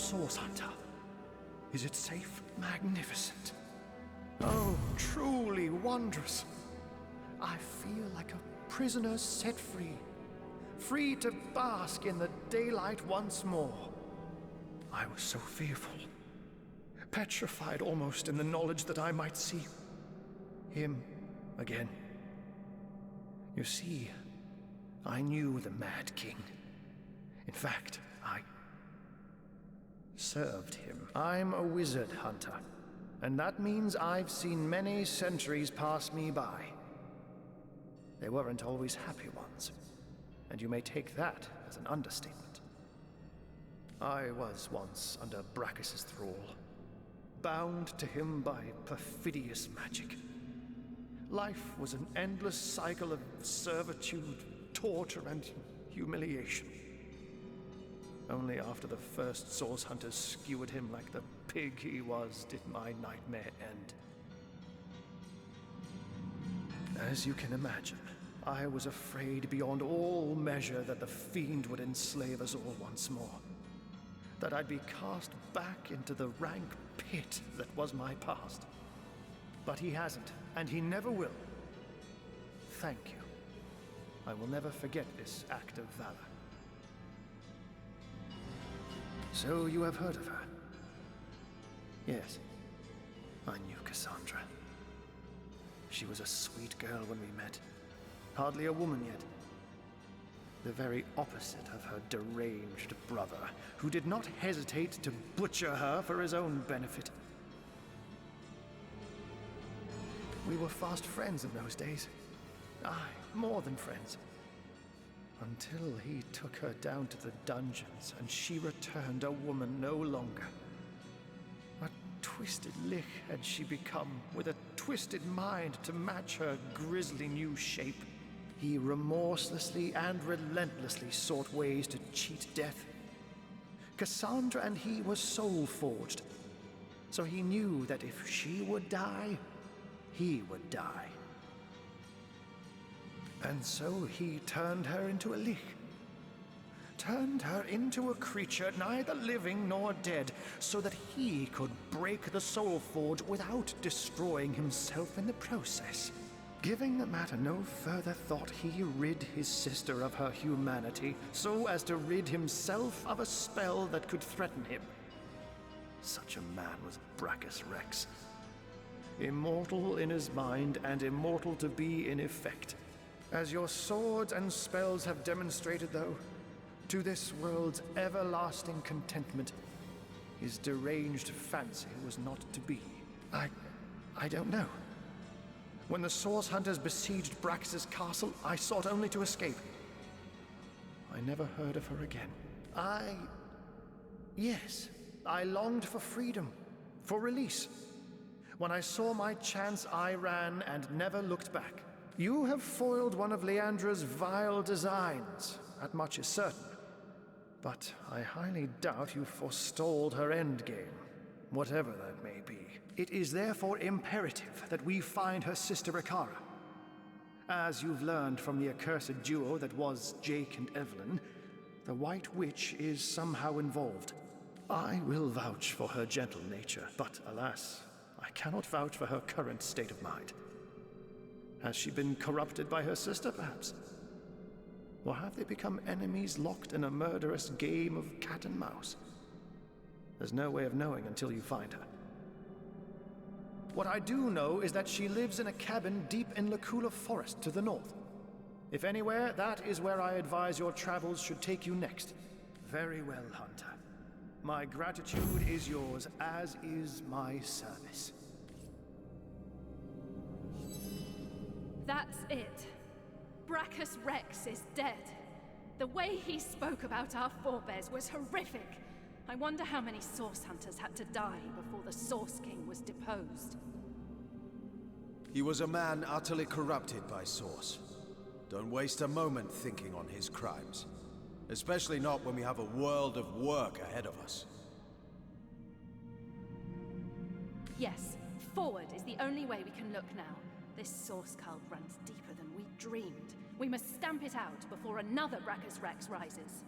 source hunter. Is it safe? Magnificent. Oh, truly wondrous. I feel like a prisoner set free, free to bask in the daylight once more. I was so fearful, petrified almost in the knowledge that I might see him again. You see, I knew the Mad King. In fact, I served him. I'm a wizard hunter, and that means I've seen many centuries pass me by. They weren't always happy ones, and you may take that as an understatement. I was once under Braccus's thrall, bound to him by perfidious magic. Life was an endless cycle of servitude, torture, and humiliation. Only after the first source hunters skewered him like the pig he was did my nightmare end. As you can imagine, I was afraid beyond all measure that the fiend would enslave us all once more. That I'd be cast back into the rank pit that was my past. But he hasn't, and he never will. Thank you. I will never forget this act of valor. So you have heard of her? Yes, I knew Cassandra. She was a sweet girl when we met. Hardly a woman yet. The very opposite of her deranged brother, who did not hesitate to butcher her for his own benefit. We were fast friends in those days. Aye, more than friends. Until he took her down to the dungeons, and she returned a woman no longer. A twisted lich had she become, with a twisted mind to match her grisly new shape. He remorselessly and relentlessly sought ways to cheat death. Cassandra and he were soul-forged, so he knew that if she would die, he would die. And so he turned her into a lich. Turned her into a creature neither living nor dead, so that he could break the soul forge without destroying himself in the process. Giving the matter no further thought, he rid his sister of her humanity, so as to rid himself of a spell that could threaten him. Such a man was Braccus Rex. Immortal in his mind, and immortal to be in effect. As your swords and spells have demonstrated, though, to this world's everlasting contentment, his deranged fancy was not to be. I don't know. When the Source Hunters besieged Braccus's castle, I sought only to escape. I never heard of her again. Yes, I longed for freedom, for release. When I saw my chance, I ran and never looked back. You have foiled one of Leandra's vile designs, that much is certain. But I highly doubt you forestalled her endgame, whatever that may be. It is therefore imperative that we find her sister Ikara. As you've learned from the accursed duo that was Jake and Evelyn, the White Witch is somehow involved. I will vouch for her gentle nature, but alas, I cannot vouch for her current state of mind. Has she been corrupted by her sister, perhaps? Or have they become enemies locked in a murderous game of cat and mouse? There's no way of knowing until you find her. What I do know is that she lives in a cabin deep in Lacula Forest to the north. If anywhere, that is where I advise your travels should take you next. Very well, Hunter. My gratitude is yours, as is my service. That's it. Braccus Rex is dead. The way he spoke about our forebears was horrific. I wonder how many Source Hunters had to die before the Source King was deposed. He was a man utterly corrupted by Source. Don't waste a moment thinking on his crimes. Especially not when we have a world of work ahead of us. Yes, forward is the only way we can look now. This Source cult runs deeper than we dreamed. We must stamp it out before another Braccus Rex rises.